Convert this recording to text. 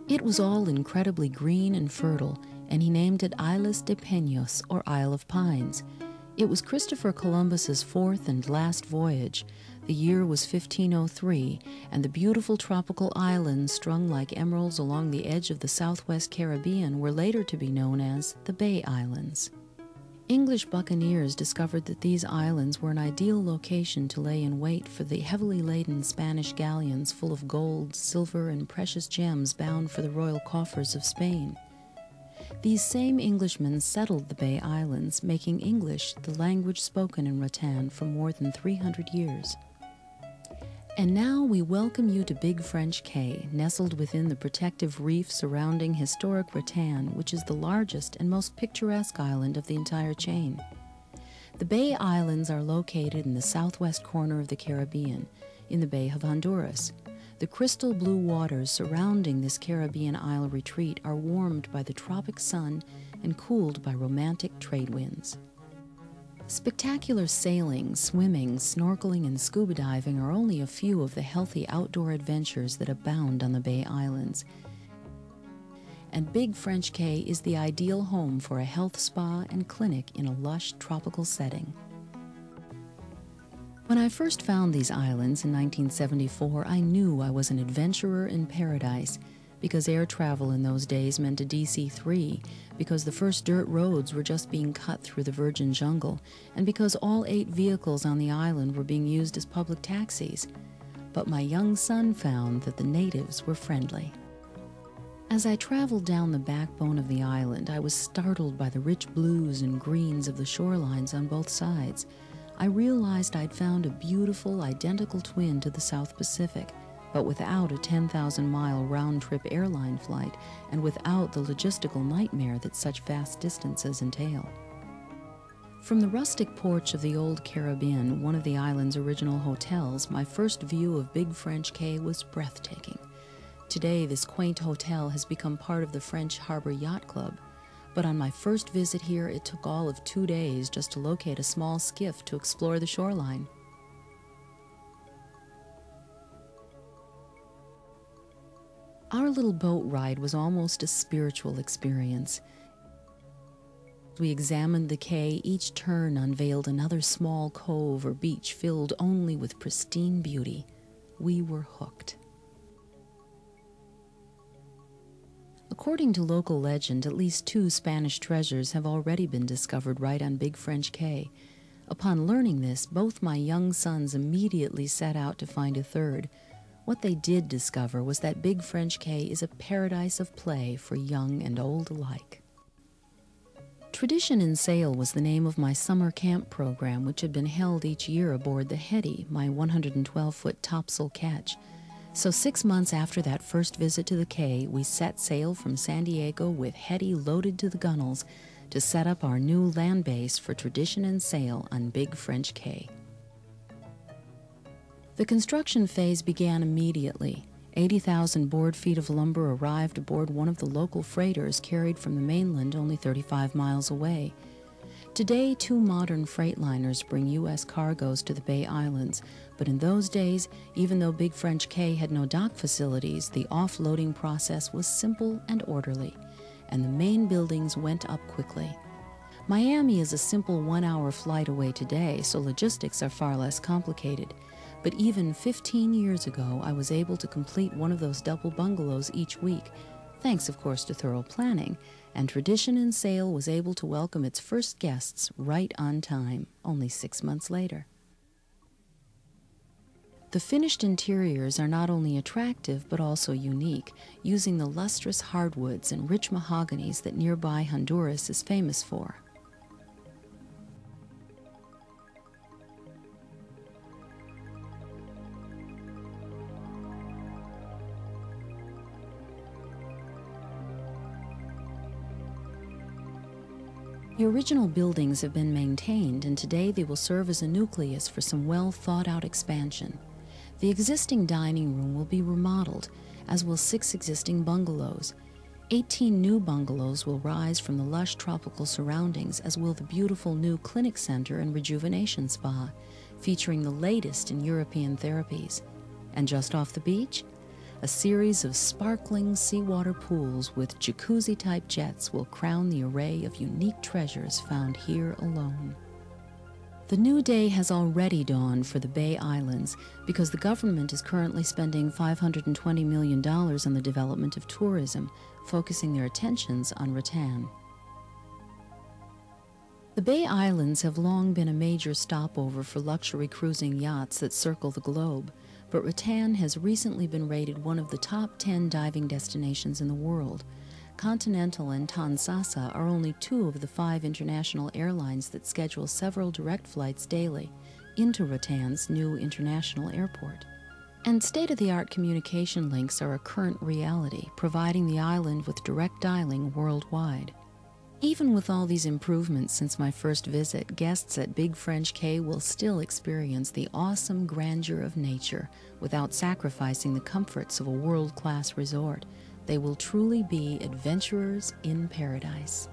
It was all incredibly green and fertile, and he named it Islas de Peños, or Isle of Pines. It was Christopher Columbus's fourth and last voyage. The year was 1503, and the beautiful tropical islands strung like emeralds along the edge of the southwest Caribbean were later to be known as the Bay Islands. English buccaneers discovered that these islands were an ideal location to lay in wait for the heavily laden Spanish galleons full of gold, silver, and precious gems bound for the royal coffers of Spain. These same Englishmen settled the Bay Islands, making English the language spoken in Rattan for more than 300 years. And now we welcome you to Big French Cay, nestled within the protective reef surrounding historic Rattan, which is the largest and most picturesque island of the entire chain. The Bay Islands are located in the southwest corner of the Caribbean, in the Bay of Honduras. The crystal blue waters surrounding this Caribbean isle retreat are warmed by the tropic sun and cooled by romantic trade winds. Spectacular sailing, swimming, snorkeling, and scuba diving are only a few of the healthy outdoor adventures that abound on the Bay Islands. And Big French Cay is the ideal home for a health spa and clinic in a lush tropical setting. When I first found these islands in 1974, I knew I was an adventurer in paradise, because air travel in those days meant a DC-3, because the first dirt roads were just being cut through the virgin jungle, and because all 8 vehicles on the island were being used as public taxis. But my young son found that the natives were friendly. As I traveled down the backbone of the island, I was startled by the rich blues and greens of the shorelines on both sides. I realized I'd found a beautiful, identical twin to the South Pacific, but without a 10,000-mile round-trip airline flight and without the logistical nightmare that such vast distances entail. From the rustic porch of the old Caribbean, one of the island's original hotels, my first view of Big French Cay was breathtaking. Today, this quaint hotel has become part of the French Harbor Yacht Club, but on my first visit here, it took all of 2 days just to locate a small skiff to explore the shoreline. Our little boat ride was almost a spiritual experience. We examined the cay, each turn unveiled another small cove or beach filled only with pristine beauty. We were hooked. According to local legend, at least 2 Spanish treasures have already been discovered right on Big French Cay. Upon learning this, both my young sons immediately set out to find a third. What they did discover was that Big French Cay is a paradise of play for young and old alike. Tradition in Sail was the name of my summer camp program, which had been held each year aboard the Hetty, my 112-foot topsail ketch. So 6 months after that first visit to the Cay, we set sail from San Diego with Hetty loaded to the gunnels to set up our new land base for Tradition in Sail on Big French Cay. The construction phase began immediately. 80,000 board feet of lumber arrived aboard one of the local freighters carried from the mainland only 35 miles away. Today, 2 modern freightliners bring U.S. cargoes to the Bay Islands, but in those days, even though Big French Cay had no dock facilities, the offloading process was simple and orderly, and the main buildings went up quickly. Miami is a simple 1-hour flight away today, so logistics are far less complicated. But even 15 years ago, I was able to complete one of those double bungalows each week, thanks of course to thorough planning, and Tradition in Sail was able to welcome its first guests right on time, only 6 months later. The finished interiors are not only attractive but also unique, using the lustrous hardwoods and rich mahoganies that nearby Honduras is famous for. The original buildings have been maintained, and today they will serve as a nucleus for some well-thought-out expansion. The existing dining room will be remodeled, as will 6 existing bungalows. 18 new bungalows will rise from the lush tropical surroundings, as will the beautiful new clinic center and rejuvenation spa, featuring the latest in European therapies. And just off the beach, A series of sparkling seawater pools with jacuzzi-type jets will crown the array of unique treasures found here alone. The new day has already dawned for the Bay Islands because the government is currently spending $520 million on the development of tourism, focusing their attentions on Rattan. The Bay Islands have long been a major stopover for luxury cruising yachts that circle the globe, but Rattan has recently been rated one of the top 10 diving destinations in the world. Continental and Tansasa are only 2 of the 5 international airlines that schedule several direct flights daily into Rattan's new international airport. And state-of-the-art communication links are a current reality, providing the island with direct dialing worldwide. Even with all these improvements since my first visit, guests at Big French Cay will still experience the awesome grandeur of nature without sacrificing the comforts of a world-class resort. They will truly be adventurers in paradise.